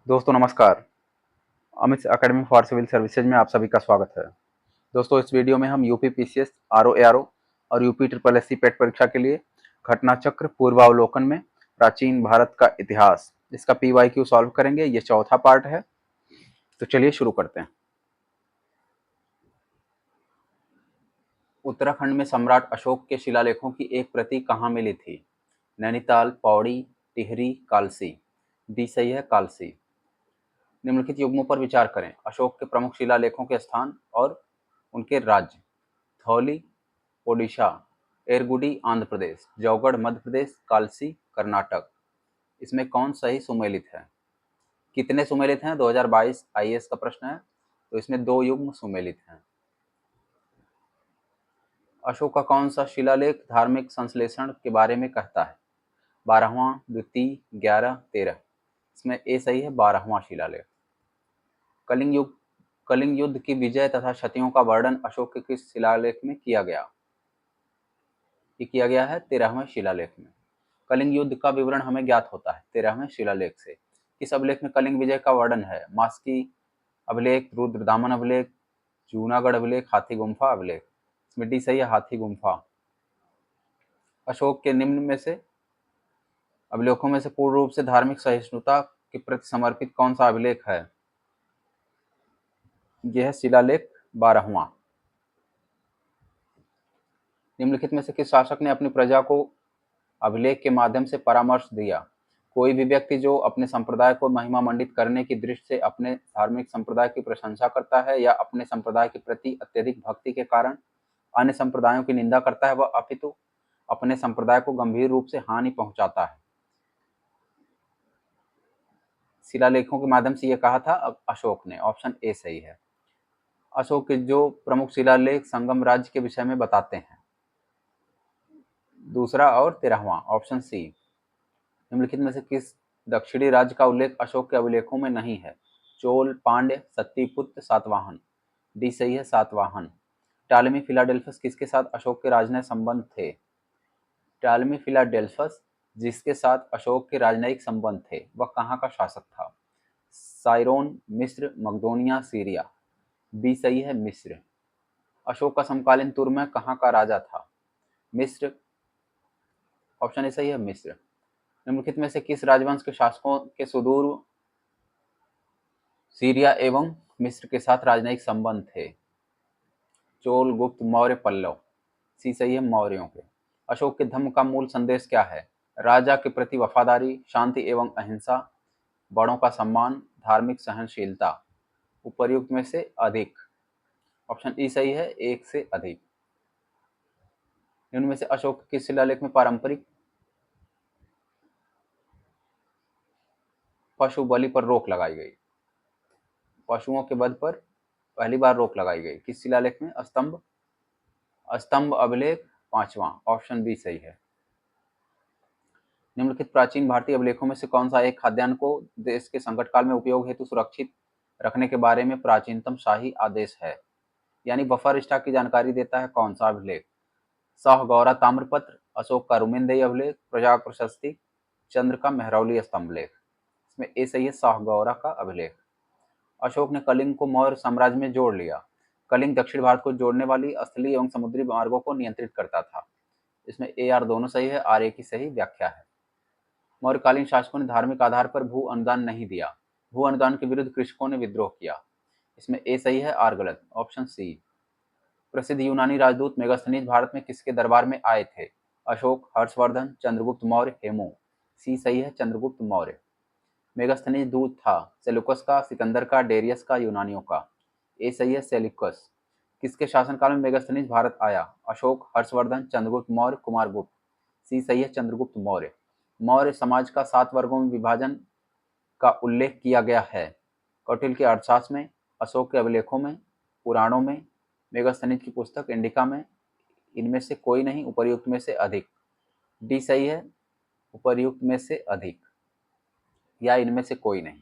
दोस्तों नमस्कार। Amit academy for civil services में आप सभी का स्वागत है। दोस्तों इस वीडियो में हम यूपी पीसीएस, आरओ एआरओ और यूपी ट्रिपल एससी पेट परीक्षा के लिए घटना चक्र पूर्वावलोकन में प्राचीन भारत का इतिहास, इसका पीवाईक्यू सॉल्व करेंगे। ये चौथा पार्ट है, तो चलिए शुरू करते हैं। उत्तराखंड में सम्राट अशोक के शिलालेखों की एक प्रति कहाँ मिली थी? नैनीताल, पौड़ी, टिहरी, कालसी। डी सही है, कालसी। निम्नलिखित युग्मों पर विचार करें। अशोक के प्रमुख शिलालेखों के स्थान और उनके राज्य। धौली ओडिशा, एरगुडी आंध्र प्रदेश, जौगढ़ मध्य प्रदेश, कालसी कर्नाटक। इसमें कौन सही सुमेलित है? कितने सुमेलित हैं? 2022 आईएएस का प्रश्न है, तो इसमें 2 युग्म सुमेलित हैं। अशोक का कौन सा शिलालेख धार्मिक संश्लेषण के बारे में कहता है? 12वां, द्वितीय, 11, 13। इसमें ए सही है, 12वां शिलालेख। कलिंग युद्ध की विजय तथा क्षतियों का वर्णन अशोक के किस शिलालेख में किया गया? ये किया गया है 13वें शिलालेख में। कलिंग युद्ध का विवरण हमें ज्ञात होता है 13वें शिलालेख से। किस अभिलेख में कलिंग विजय का वर्णन है? मास्की अभिलेख, रुद्रदामन अभिलेख, जूनागढ़ अभिलेख, हाथी गुम्फा अभिलेख। इसमें डी सही है, हाथी गुम्फा। अशोक के निम्न में से अभिलेखों में से पूर्ण रूप से धार्मिक सहिष्णुता के प्रति समर्पित कौन सा अभिलेख है? यह है शिलालेख 12वां। निम्नलिखित में से किस शासक ने अपनी प्रजा को अभिलेख के माध्यम से परामर्श दिया? कोई भी व्यक्ति जो अपने संप्रदाय को महिमा मंडित करने की दृष्टि से अपने धार्मिक संप्रदाय की प्रशंसा करता है या अपने संप्रदाय के प्रति अत्यधिक भक्ति के कारण अन्य संप्रदायों की निंदा करता है, वह अपितु अपने संप्रदाय को गंभीर रूप से हानि पहुंचाता है। शिलालेखों के माध्यम से यह कहा था अशोक ने। ऑप्शन ए सही है। अशोक के जो प्रमुख शिलालेख संगम राज्य के विषय में बताते हैं। दूसरा और 13वां, ऑप्शन सी। निम्नलिखित में से किस दक्षिणी राज्य का उल्लेख अशोक के अभिलेखों में नहीं है? चोल, पांड्य, सत्तीपुत्र, सातवाहन। डी सही है, सातवाहन। टालमी फिलाडेल्फस किसके साथ अशोक के राजनयिक संबंध थे? टालमी फिलाडेल्फस जिसके साथ अशोक के राजनयिक संबंध थे, वह कहाँ का शासक था? साइरोन, मिस्र, मकदोनिया, सीरिया। बी सही है, मिस्र। अशोक का समकालीन तुर्क कहाँ का राजा था? मिस्र। ऑप्शन ए सही है, मिस्र। निम्नलिखित में से किस राजवंश के शासकों के सुदूर सीरिया एवं मिस्र के साथ राजनयिक संबंध थे? चोल, गुप्त, मौर्य, पल्लव। सी सही है, मौर्यों के। अशोक के धम्म का मूल संदेश क्या है? राजा के प्रति वफादारी, शांति एवं अहिंसा, बड़ों का सम्मान, धार्मिक सहनशीलता। उपर्युक्त में से अधिक। ऑप्शन ई सही है, एक से अधिक। इनमें से अशोक के शिलालेख में पारंपरिक पशु बलि पर रोक लगाई गई। पशुओं के वध पर पहली बार रोक लगाई गई किस शिलालेख में? स्तंभ अभिलेख 5वां। ऑप्शन बी सही है। निम्नलिखित प्राचीन भारतीय अभिलेखों में से कौन सा एक खाद्यान्न को देश के संकट काल में उपयोग हेतु सुरक्षित रखने के बारे में प्राचीनतम शाही आदेश है, यानी बफर स्टॉक की जानकारी देता है? कौन सा अभिलेख? शाहगौरा ताम्रपत्र, अशोक का रुमेनदेही अभिलेख, प्रजाक प्रशस्ति, चंद्र का मेहरौली स्तंभलेख। इसमें ए सही है, शाहगौरा का अभिलेख। अशोक ने कलिंग को मौर्य साम्राज्य में जोड़ लिया। कलिंग दक्षिण भारत को जोड़ने वाली स्थलीय एवं समुद्री मार्गों को नियंत्रित करता था। इसमें ए आर दोनों सही है, आर ए की सही व्याख्या है। मौर्यकालीन शासकों ने धार्मिक आधार पर भू अनुदान नहीं दिया। भू अनुदान के विरुद्ध कृषकों ने विद्रोह किया। इसमें ए सही है, आर गलत। Option C. प्रसिद्ध यूनानी राजदूत मेगास्थनीज भारत में किसके दरबार में आए थे? अशोक, हर्षवर्धन, चंद्रगुप्त मौर्य, हेमू। सी सही है, चंद्रगुप्त मौर्य। मेगास्थनीज दूत था सेलुकस का, सिकंदर का, डेरियस का, यूनानियों का। ए सही है, सेल्यूकस। किसके शासनकाल में मेगास्थनीज भारत आया? अशोक, हर्षवर्धन, चंद्रगुप्त मौर्य, कुमारगुप्त। सी सही है, चंद्रगुप्त मौर्य। मौर्य समाज का 7 वर्गों में विभाजन का उल्लेख किया गया है। कौटिल्य के अर्थशास्त्र में, अशोक के अभिलेखों में, पुराणों में, मेगास्थनीज की पुस्तक इंडिका में। इनमें से कोई नहीं, उपर्युक्त में से अधिक। डी सही है, उपर्युक्त में से अधिक या इनमें से कोई नहीं।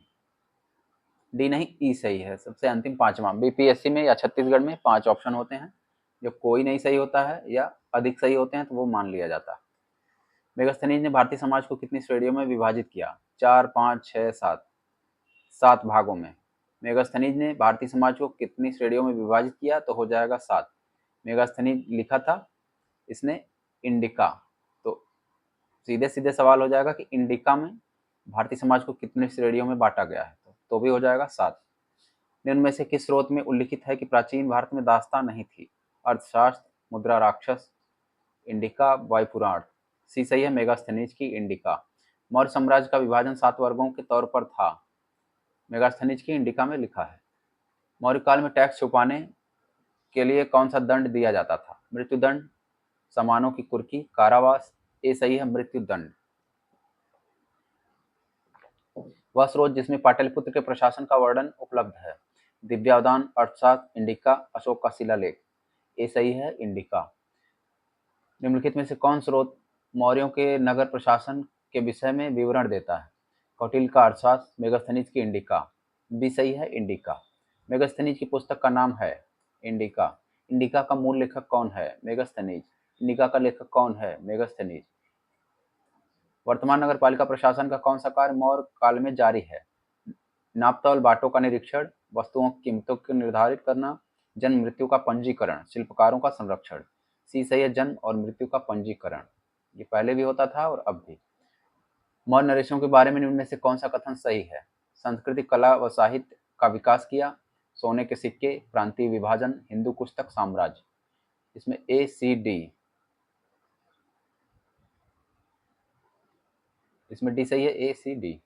डी नहीं, ई सही है। सबसे अंतिम 5वां। बीपीएससी में या छत्तीसगढ़ में 5 ऑप्शन होते हैं, जो कोई नहीं सही होता है या अधिक सही होते हैं तो वो मान लिया जाता है। मेगास्थनीज ने भारतीय समाज को कितनी श्रेणियों में विभाजित किया? 4, 5, 6, 7। 7 भागों में। मेगास्थनीज ने भारतीय समाज को कितनी श्रेणियों में विभाजित किया? तो हो जाएगा 7। मेगास्थनीज लिखा था इसने इंडिका। तो सीधे सीधे सवाल हो जाएगा कि इंडिका में भारतीय समाज को कितनी श्रेणियों में बांटा गया है? तो भी हो जाएगा 7। निम्न में से किस स्रोत में उल्लिखित है कि प्राचीन भारत में दास्तां नहीं थी? अर्थशास्त्र, मुद्रा राक्षस, इंडिका, वायुपुराण। सी सही है मेगास्थनीज की इंडिका। मौर्य साम्राज्य का विभाजन 7 वर्गों के तौर पर था। मेगास्थनीज की इंडिका में लिखा है। मौर्य काल में टैक्स छुपाने के लिए कौन सा दंड दिया जाता था? मृत्युदंड, सामानों की कुर्की, कारावास। ए सही है मृत्युदंड। वह स्रोत जिसमें पाटलिपुत्र के प्रशासन का वर्णन उपलब्ध है? दिव्यावदान, अर्थशास्त्र, इंडिका, अशोक का शिलालेख। ए सही है इंडिका। निम्नलिखित में से कौन स्रोत मौर्यों के नगर प्रशासन के विषय में विवरण देता है? कौटिल्य का अर्थशास्त्र, मेगास्थनीज की इंडिका। बी सही है इंडिका। मेगास्थनीज की पुस्तक का नाम है इंडिका। इंडिका का मूल लेखक कौन है? मेगास्थनीज। इंडिका का लेखक कौन है? मेगास्थनीज। वर्तमान नगर पालिका प्रशासन का कौन सा कार्य मौर्य काल में जारी है? नापतौल, बाटों का निरीक्षण, वस्तुओं की कीमतों को निर्धारित करना, जन्म मृत्यु का पंजीकरण, शिल्पकारों का संरक्षण। सी सही है जन्म और मृत्यु का पंजीकरण। ये पहले भी होता था और अब भी। मौर्य नरेशों के बारे में निम्न में से कौन सा कथन सही है? संस्कृति, कला व साहित्य का विकास किया, सोने के सिक्के, प्रांतीय विभाजन, हिंदू कुश तक साम्राज्य। इसमें ए सी डी। इसमें डी सही है, ए सी डी।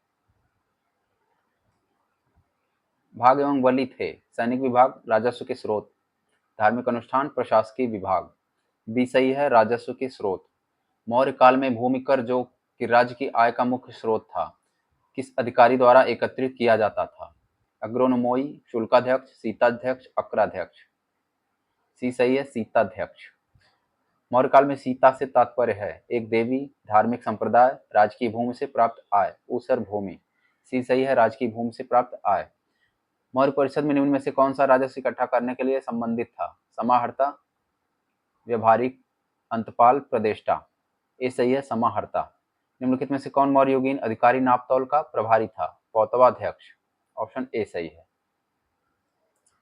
भाग एवं बलि थे, सैनिक विभाग, राजस्व के स्रोत, धार्मिक अनुष्ठान, प्रशासकीय विभाग। बी सही है राजस्व के स्रोत। मौर्य काल में भूमि कर जो कि राज्य की आय का मुख्य स्रोत था, किस अधिकारी द्वारा एकत्रित किया जाता था? अग्रोनोमोई, शुल्काध्यक्ष, सीताध्यक्ष, अक्राध्यक्ष। सी सही है सीताध्यक्ष। मौर्य काल में सीता से तात्पर्य है एक देवी, धार्मिक संप्रदाय, राजकीय भूमि से प्राप्त आय, ऊसर भूमि। सी सही है राजकीय भूमि से प्राप्त आय। मौर्य परिषद में निम्न में से कौन सा राजस्व इकट्ठा करने के लिए संबंधित था? समाहर्ता, व्यवहारिक, अंतपाल, प्रदेष्टा। ए सही है समाहर्ता। निम्नलिखित में से कौन मौर्य युगीन अधिकारी नापतौल का प्रभारी था? पौतवाध्यक्ष। ऑप्शन ए सही है।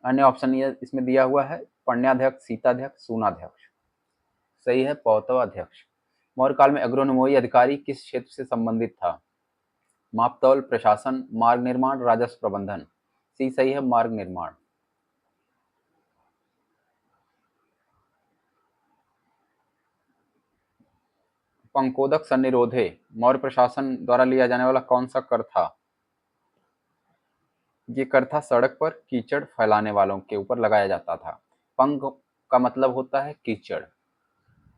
अन्य ऑप्शन ये इसमें दिया हुआ है पण्याध्यक्ष, सीताध्यक्ष, सूनाध्यक्ष। सही है पौतवाध्यक्ष। मौर्य काल में अग्रोनोमोई अधिकारी किस क्षेत्र से संबंधित था? मापतौल, प्रशासन, मार्ग निर्माण, राजस्व प्रबंधन। सी सही है मार्ग निर्माण। पंकोदक सन्निरोधे मौर्य प्रशासन द्वारा लिया जाने वाला कौन सा कर था? ये कर था सड़क पर कीचड़ फैलाने वालों के ऊपर लगाया जाता था। पंक का मतलब होता है कीचड़,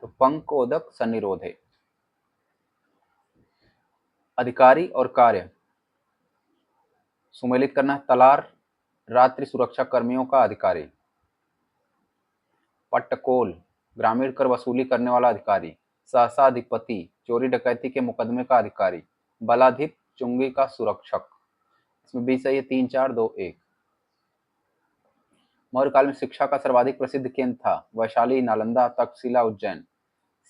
तो पंकोदक सन्निरोधे। अधिकारी और कार्य सुमेलित करना, तलार, रात्रि सुरक्षा कर्मियों का अधिकारी। पट्टकोल, ग्रामीण कर वसूली करने वाला अधिकारी। सहसाधिपति, चोरी डकैती के मुकदमे का अधिकारी। बलाधिप, चुंगी का सुरक्षक। इसमें बी सही है 3, 4, 2, 1। मौर्य काल में शिक्षा का सर्वाधिक प्रसिद्ध केंद्र था? वैशाली, नालंदा, तक्षशिला, उज्जैन।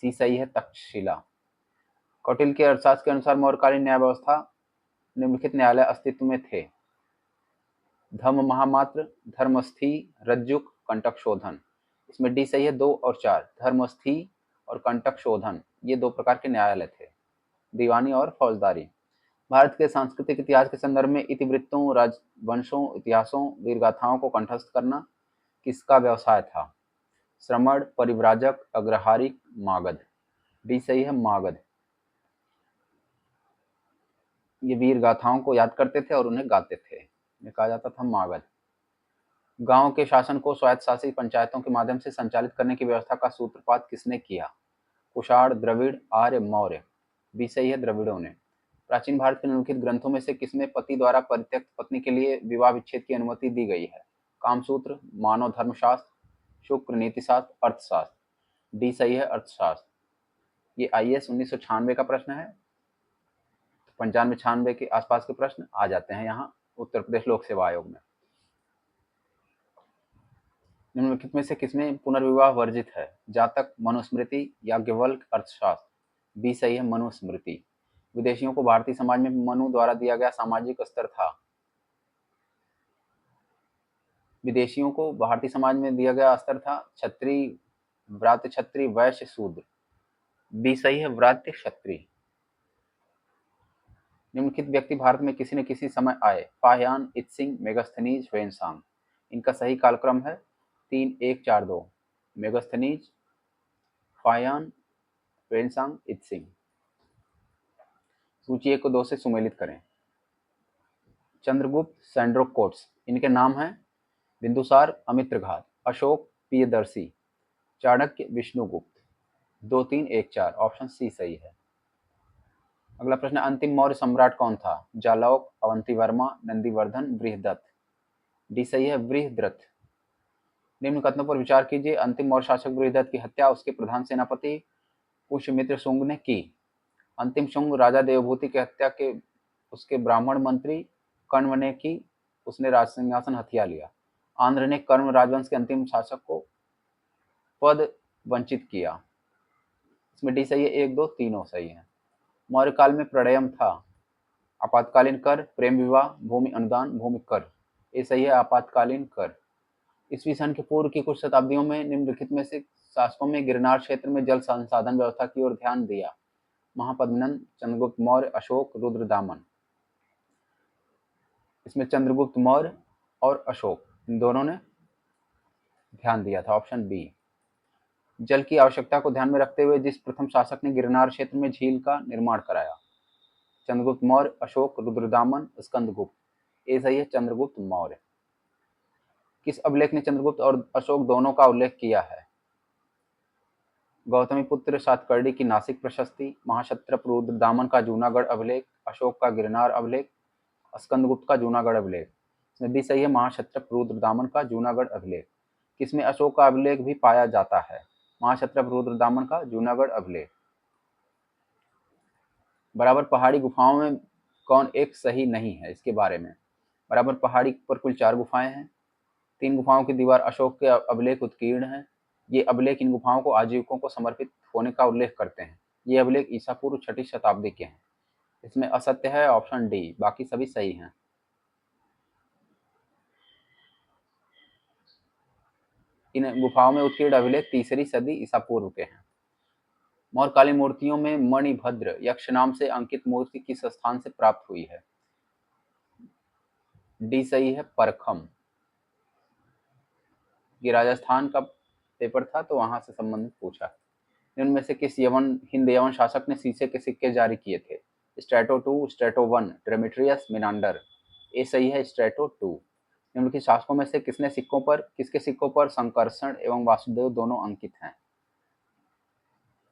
सी सही है तक्षशिला। कौटिल्य के अर्थशास्त्र के अनुसार मौर्यकालीन न्याय व्यवस्था निम्नलिखित न्यायालय अस्तित्व में थे? धम्म महामात्र, धर्मस्थी, रज्जुक, कंटक शोधन। इसमें डी सही है 2 और 4। धर्मस्थी और कंटक शोधन ये 2 प्रकार के न्यायालय थे, दीवानी और फौजदारी। भारत के सांस्कृतिक इतिहास के संदर्भ में इतिवृत्तों, राजवंशों, इतिहासों, वीरगाथाओं को कंठस्थ करना किसका व्यवसाय था? श्रमण, परिव्राजक, अग्रहारिक, मागध। डी सही है मागध। ये वीर गाथाओं को याद करते थे और उन्हें गाते थे, ये कहा जाता था मागध। गांव के शासन को स्वायत्तशासी पंचायतों के माध्यम से संचालित करने की व्यवस्था का सूत्रपात किसने किया? कुषाण, द्रविड़, आर्य, मौर्य। बी सही है द्रविड़ों ने। प्राचीन भारत के निम्नलिखित ग्रंथों में से किसमें पति द्वारा परित्यक्त पत्नी के लिए विवाह विच्छेद की अनुमति दी गई है? कामसूत्र, मानव धर्मशास्त्र, शुक्र नीतिशास्त्र, अर्थशास्त्र। डी सही है अर्थशास्त्र। ये IAS 1996 का प्रश्न है। 95-96 के आसपास के प्रश्न आ जाते हैं यहाँ उत्तर प्रदेश लोक सेवा आयोग में। निम्नलिखित में से किसमें पुनर्विवाह वर्जित है? जातक, मनुस्मृति, याज्ञवल्क्य, अर्थशास्त्र। बी सही है मनुस्मृति। विदेशियों को भारतीय समाज में मनु द्वारा दिया गया सामाजिक स्तर था? विदेशियों को भारतीय समाज में दिया गया स्तर था क्षत्रिय, व्रात्य क्षत्रिय, वैश्य, शूद्र। बी सही है, व्रात्य क्षत्रिय। निम्नलिखित व्यक्ति भारत में किसी न किसी समय आए। फाहियान, इत्सिंग, मेगास्थनीज, ह्वेनसांग। इनका सही कालक्रम है 3-1-4-2। मेगास्थनीज, फाहियान, ह्वेनसांग, इत्सिंग। सूची 1 को 2 से सुमेलित करें। चंद्रगुप्त, सैंड्रोकोट्स। इनके नाम हैं बिंदुसार, अमित्रघात, अशोक, प्रियदर्शी, चाणक्य, विष्णुगुप्त। 2-3-1-4 ऑप्शन सी सही है। अगला प्रश्न, अंतिम मौर्य सम्राट कौन था? जालौक, अवंतीवर्मा, नंदीवर्धन, बृहदत्त। डी सही है, बृहद्रथ। निम्न कथनों पर विचार कीजिए। अंतिम मौर्य शासक बृहदत्त की हत्या उसके प्रधान सेनापति पुष्यमित्र शुंग ने की। अंतिम शुंग राजा देवभूति की हत्या के उसके ब्राह्मण मंत्री कण्व ने की। उसने राज सिंहासन हथिया लिया। आंध्र ने कर्ण राजवंश के अंतिम शासक को पद वंचित किया। इसमें डी सही है, 1-2 तीनों सही है। मौर्य काल में प्रणयम था। आपातकालीन कर, प्रेम विवाह, भूमि अनुदान, भूमि कर। ये सही है, आपातकालीन कर। ईस्वी सन के पूर्व की कुछ शताब्दियों में निम्नलिखित में से शासकों में गिरनार क्षेत्र में जल संसाधन व्यवस्था की ओर ध्यान दिया? महापद्मनंद, चंद्रगुप्त मौर्य, अशोक, रुद्रदामन। इसमें चंद्रगुप्त मौर्य और अशोक इन दोनों ने ध्यान दिया था। Option B. जल की आवश्यकता को ध्यान में रखते हुए जिस प्रथम शासक ने गिरनार क्षेत्र में झील का निर्माण कराया? चंद्रगुप्त मौर्य, अशोक, रुद्रदामन, स्कंदगुप्त। ये सही है, चंद्रगुप्त मौर्य। किस अभिलेख ने चंद्रगुप्त और अशोक दोनों का उल्लेख किया है? गौतमीपुत्र सातकर्णी की नासिक प्रशस्ति, महाक्षत्रप रुद्रदामन का जूनागढ़ अभिलेख, अशोक का गिरनार अभिलेख, स्कंदगुप्त का जूनागढ़ अभिलेख। इसमें भी सही है, महाक्षत्रप रुद्रदामन का जूनागढ़ अभिलेख। किसमें अशोक का अभिलेख भी पाया जाता है? महाक्षत्रप रुद्रदामन का जूनागढ़ अभिलेख। बराबर पहाड़ी गुफाओं में कौन एक सही नहीं है? इसके बारे में। बराबर पहाड़ी पर कुल 4 गुफाएं हैं। 3 गुफाओं की दीवार अशोक के अभिलेख उत्कीर्ण है। ये अभिलेख इन गुफाओं को आजीविकों को समर्पित होने का उल्लेख करते हैं। ये अभिलेख ईसा पूर्व 6ठी शताब्दी के हैं। इसमें असत्य है ऑप्शन डी, बाकी सभी सही हैं। इन गुफाओं में उत्कीर्ण अभिलेख 3री सदी ईसा पूर्व के हैं। मौर्यकालीन मूर्तियों में मणिभद्र यक्ष नाम से अंकित मूर्ति किस स्थान से प्राप्त हुई है? डी सही है, परखम। ये राजस्थान का पेपर था तो वहां से संबंधित पूछा। इनमें से किस हिंद यवन शासक ने शीशे के सिक्के जारी किए थे? Strato 2, strato 1, Demetrius, Menander. ये सही है, स्ट्रेटो 2। निम्नलिखित शासकों में से किसके सिक्कों पर संकर्षण एवं वासुदेव दोनों अंकित हैं?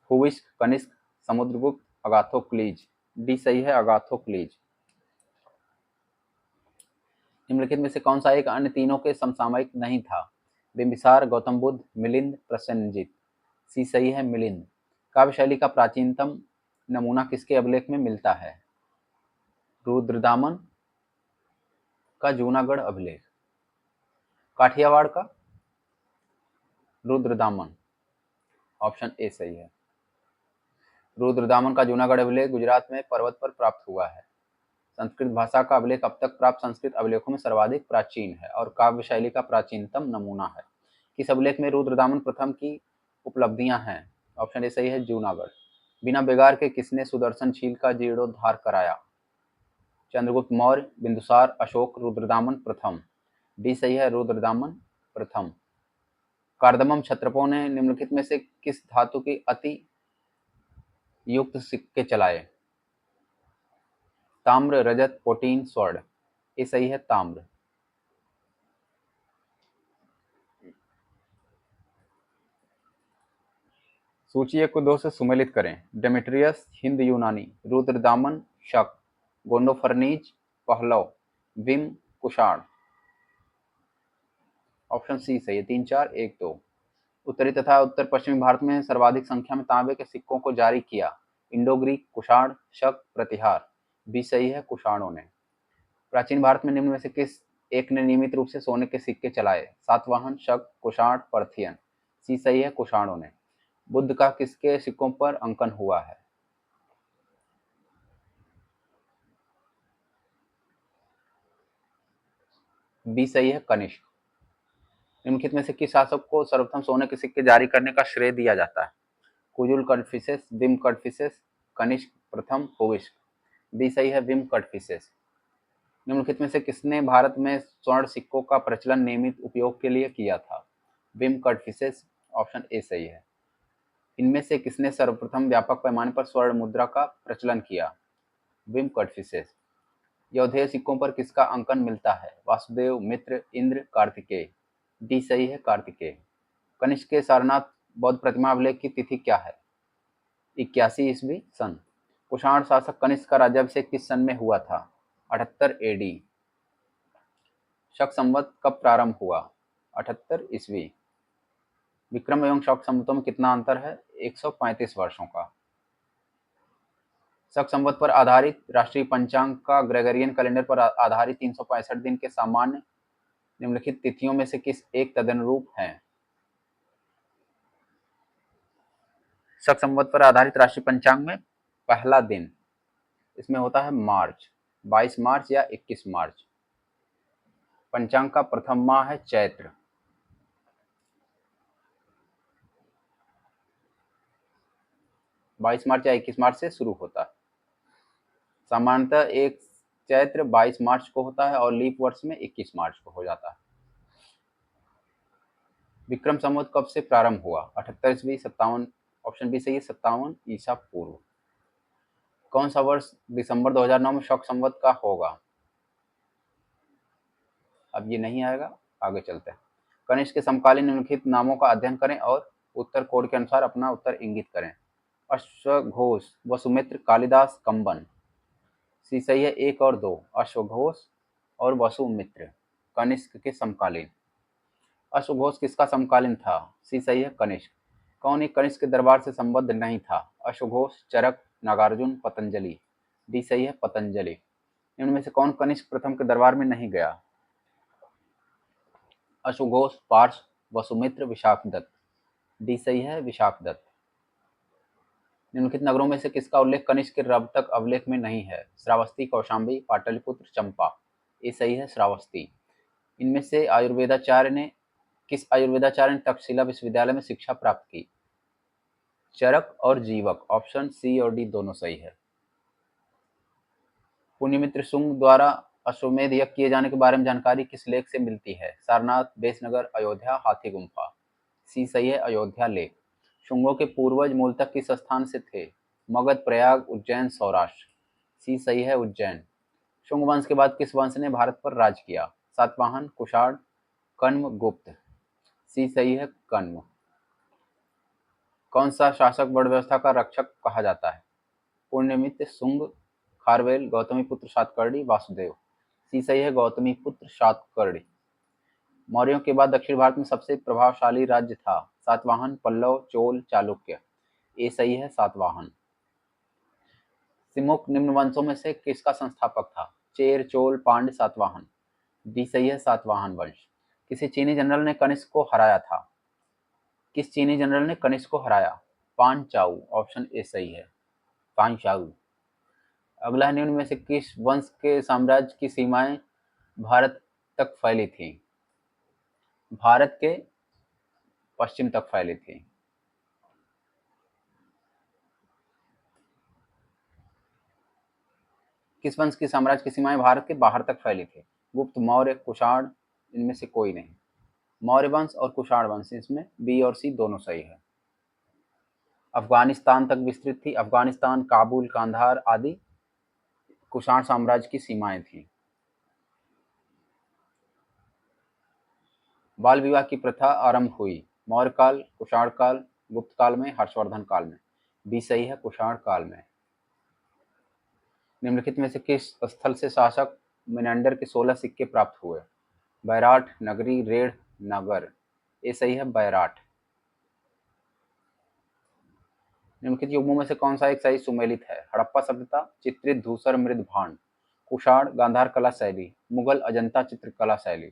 हुविस्क, कनिष्क, समुद्रगुप्त, अगाथोक्लीज। डी सही है, अगाथोक्लीज। निम्नलिखित में से कौन सा एक अन्य तीनों के समसामयिक नहीं था? बिंबिसार, गौतम बुद्ध, मिलिंद, प्रसेनजीत। सी सही है, मिलिंद। काव्य शैली का प्राचीनतम नमूना किसके अभिलेख में मिलता है? रुद्रदामन का जूनागढ़ अभिलेख। काठियावाड़ का रुद्रदामन। ऑप्शन ए सही है। रुद्रदामन का जूनागढ़ अभिलेख गुजरात में पर्वत पर प्राप्त हुआ है। संस्कृत भाषा का अभिलेख अब तक प्राप्त संस्कृत अभिलेखों में सर्वाधिक प्राचीन है और काव्य शैली का प्राचीनतम नमूना है। किस अभिलेख में रुद्रदामन प्रथम की उपलब्धियां हैं? ऑप्शन ए सही है, जूनागढ़। बिना बेगार के किसने सुदर्शन झील का जीर्णोद्धार कराया? चंद्रगुप्त मौर्य, बिंदुसार, अशोक, रुद्रदामन प्रथम। डी सही है, रुद्रदामन प्रथम। कार्दमम क्षत्रपों ने निम्नलिखित में से किस धातु की अति युक्त सिक्के चलाए? ताम्र, रजत, पोटीन, स्वर्ण। ये सही है, ताम्र। सूची 1 को 2 से सुमेलित करें। डेमेट्रियस, हिंद यूनानी, Rudradaman, Shaka, Gondophernes, Pahlava, Vima, Kushan. Option C सही है, 3-4-1-2। उत्तरी तथा उत्तर पश्चिमी भारत में सर्वाधिक संख्या में तांबे के सिक्कों को जारी किया? इंडो ग्रीक, कुषाण, शक, प्रतिहार। बी सही है, कुषाणों ने। प्राचीन भारत में निम्न में से किस एक ने नियमित रूप से सोने के सिक्के चलाए? सातवाहन, शक, कुषाण, पर्थियन। सी सही है, कुषाणों ने। बुद्ध का किसके सिक्कों पर अंकन हुआ है? बी सही है, कनिष्क। निम्नलिखित में से किस शासक को सर्वप्रथम सोने के सिक्के जारी करने का श्रेय दिया जाता है? कुजुल कडफिसेस, बिम कडफिसेस, कनिष्क प्रथम, हुविस्क। बी सही है, बिम कडफिसेस। निम्नलिखित में से किसने भारत में स्वर्ण सिक्कों का प्रचलन नियमित उपयोग के लिए किया था? बिम कडफिसेस, ऑप्शन ए सही है। इनमें से किसने सर्वप्रथम व्यापक पैमाने पर स्वर्ण मुद्रा का प्रचलन किया? बिम कडफिसेस। यौधेय सिक्कों पर किसका अंकन मिलता है? वासुदेव, मित्र, इंद्र, कार्तिकेय। डी सही है, कार्तिकेय। कनिष्क के सारनाथ बौद्ध प्रतिमा अभिलेख की तिथि क्या है? 81 ईस्वी सन। कुषाण शासक कनिष्क का राज्याभिषेक किस सन में हुआ था? 78 एडी। शक संवत कब प्रारंभ हुआ? 78 ईस्वी। विक्रम एवं शक संवतों में कितना अंतर है? 135 वर्षों का। शक संवत पर आधारित राष्ट्रीय पंचांग का ग्रेगरियन कैलेंडर पर आधारित 365 दिन के सामान्य निम्नलिखित तिथियों में से किस एक तदनुरूप है? शक संवत पर आधारित राष्ट्रीय पंचांग में पहला दिन इसमें होता है मार्च, 22 मार्च या 21 मार्च। पंचांग का प्रथम माह है चैत्र। 22 मार्च या 21 मार्च से शुरू होता है। सामान्यतः एक चैत्र 22 मार्च को होता है और लीप वर्ष में 21 मार्च को हो जाता है। विक्रम संवत कब से प्रारंभ हुआ? 78 ईस्वी, 57, ऑप्शन बी सही है, 57 ईसा पूर्व। कौन सा वर्ष दिसंबर 2009 में शक संवत का होगा? अब ये नहीं आएगा, आगे चलते हैं। कनिष्क के समकालीन निम्नलिखित नामों का अध्ययन करें और उत्तर कोड के अनुसार अपना उत्तर इंगित करें। अश्वघोष, वसुमित्र, कालिदास, कंबन। सी सही है, 1 और 2, अश्वघोष और वसुमित्र कनिष्क के समकालीन। अश्वघोष किसका समकालीन था? सी सही है, कनिष्क। कौन एक कनिष्क के दरबार से संबद्ध नहीं था? अश्वघोष, चरक, नागार्जुन, पतंजलि। डी सही है, पतंजलि। इनमें से कौन कनिष्क प्रथम के दरबार में नहीं गया? अश्वघोष, पार्श, वसुमित्र, विशाखदत्त। डी सही है, विशाखदत्त। निम्नलिखित नगरों में से किसका उल्लेख कनिष्क के रवतक अभिलेख में नहीं है? श्रावस्ती, कौशाम्बी, पाटलिपुत्र, चंपा। ये सही है, श्रावस्ती। इनमें से किस आयुर्वेदाचार्य ने तक्षशिला विश्वविद्यालय में शिक्षा प्राप्त की? चरक और जीवक, ऑप्शन सी और डी दोनों सही है। पुण्यमित्र शुंग द्वारा अश्वमेध यज्ञ किए जाने के बारे में जानकारी किस लेख से मिलती है? सारनाथ, बेसनगर, अयोध्या, हाथी गुम्फा। सी सही है, अयोध्या लेख। शुंगों के पूर्वज मूलतः किस स्थान से थे? मगध, प्रयाग, उज्जैन, सौराष्ट्र। सी सही है, उज्जैन। शुंग वंश के बाद किस वंश ने भारत पर राज किया? सातवाहन, कुषाण, कण्व, गुप्त। सी सही है, कण्व। कौन सा शासक वर्ण व्यवस्था का रक्षक कहा जाता है? पुण्यमित्र शुंग, खारवेल, गौतमीपुत्र सातकर्णी, वासुदेव। सी सही है, गौतमीपुत्र सातकर्णी। मौर्यों के बाद दक्षिण भारत में सबसे प्रभावशाली राज्य था? सातवाहन, पल्लव, चोल, चालुक्य। ये सही है, सातवाहन। सिमुक निम्न वंशों में से किसका संस्थापक था? चेर, चोल, पांड्य, सातवाहन। डी सही है, सातवाहन वंश। किसी चीनी जनरल ने कनिष्क को हराया था? किस चीनी जनरल ने कनिष्क को हराया? पान चाउ, ऑप्शन ए सही है, पान चाउ। अगला निम्न में से किस वंश के साम्राज्य की सीमाएं भारत तक फैली थी? भारत के पश्चिम तक फैली थी। किस वंश की साम्राज्य की सीमाएं भारत के बाहर तक फैली थी? गुप्त, मौर्य, कुषाण, इनमें से कोई नहीं। मौर्य वंश और कुषाण वंश, इसमें बी और सी दोनों सही है। अफगानिस्तान तक विस्तृत थी। अफगानिस्तान, काबुल, कांधार आदि कुषाण साम्राज्य की सीमाएं थी। बाल विवाह की प्रथा आरंभ हुई मौर्य काल, कुषाण काल, गुप्त काल में, हर्षवर्धन काल में। बी सही है, कुषाण काल में। निम्नलिखित में से किस स्थल से शासक मेनेंडर के 16 सिक्के प्राप्त हुए? बैराट, नगरी, रेढ़, नगर। ये सही है, बैराट। निम्नलिखित युग्मों में से कौन सा एक सही सुमेलित है? हड़प्पा सभ्यता, चित्रित धूसर मृद भांड, कुषाण गांधार कला शैली, मुगल अजंता चित्रकला शैली,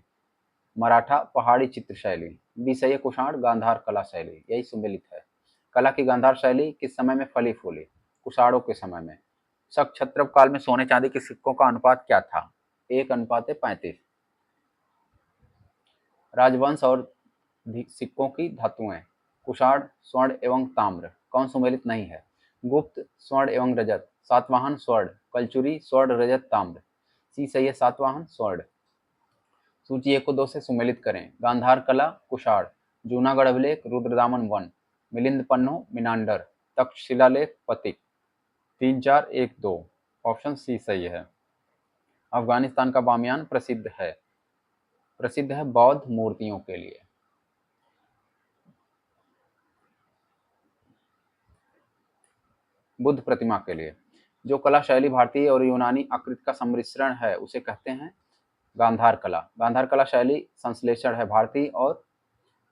मराठा पहाड़ी चित्र शैली। बी सही है, कुषाण गांधार कला शैली, यही सुमेलित है। कला की गांधार शैली किस समय में फली फूली? कुषाणों के समय में। शक क्षत्रप काल में सोने चांदी के सिक्कों का अनुपात क्या था? 1:35। राजवंश और सिक्कों की धातुएं। कुषाण स्वर्ण एवं ताम्र। कौन सुमेलित नहीं है? गुप्त स्वर्ण एवं रजत। सातवाहन स्वर्ण। कलचुरी स्वर्ण रजत ताम्र। सी सही है सातवाहन स्वर्ण। सूची 1 को 2 से सुमेलित करें। गांधार कला कुषाण। जूनागढ़ अभिलेख रुद्रदामन वन। मिलिंद पन्नो मिनांडर। तक्षशिला लेख पतिक। 3 4 1 2। ऑप्शन सी सही है। अफगानिस्तान का बामियान प्रसिद्ध है बौद्ध मूर्तियों के लिए। बुद्ध प्रतिमा के लिए। जो कला शैली भारतीय और यूनानी आकृति का सम्मिश्रण है उसे कहते हैं गांधार कला। गांधार कला शैली संश्लेषण है भारतीय और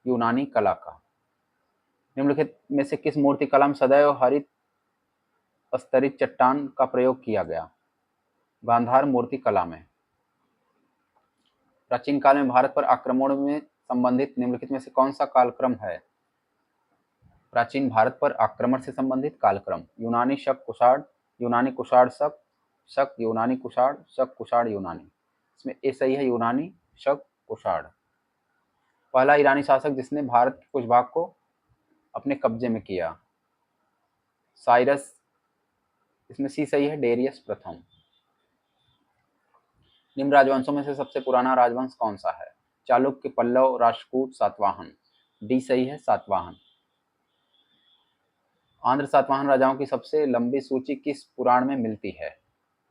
यूनानी कला का। निम्नलिखित में से किस मूर्ति कला में सदैव हरित स्तरित चट्टान का प्रयोग किया गया? गांधार मूर्ति कला में। प्राचीन काल में भारत पर आक्रमण में संबंधित निम्नलिखित में से कौन सा कालक्रम है? प्राचीन भारत पर आक्रमण से संबंधित कालक्रम। यूनानी शक कुषाण, यूनानी कुषाण शक, शक यूनानी कुषाण, शक कुषाण यूनानी। इसमें ए सही है यूनानी शक कुषाण। पहला ईरानी शासक जिसने भारत के कुछ भाग को अपने कब्जे में किया। साइरस। इसमें सी सही है डेरियस प्रथम। निम्न राजवंशों में से सबसे पुराना राजवंश कौन सा है? चालुक्य, पल्लव, राष्ट्रकूट, सातवाहन। डी सही है सातवाहन। आंध्र सातवाहन राजाओं की सबसे लंबी सूची किस पुराण में मिलती है?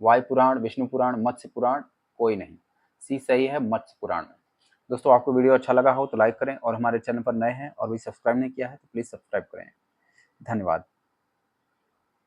वायु पुराण, विष्णु पुराण, मत्स्य पुराण, कोई नहीं। सी सही है मत्स्य पुराण में। दोस्तों आपको वीडियो अच्छा लगा हो तो लाइक करें और हमारे चैनल पर नए हैं और भी सब्सक्राइब नहीं किया है तो प्लीज़ सब्सक्राइब करें। धन्यवाद।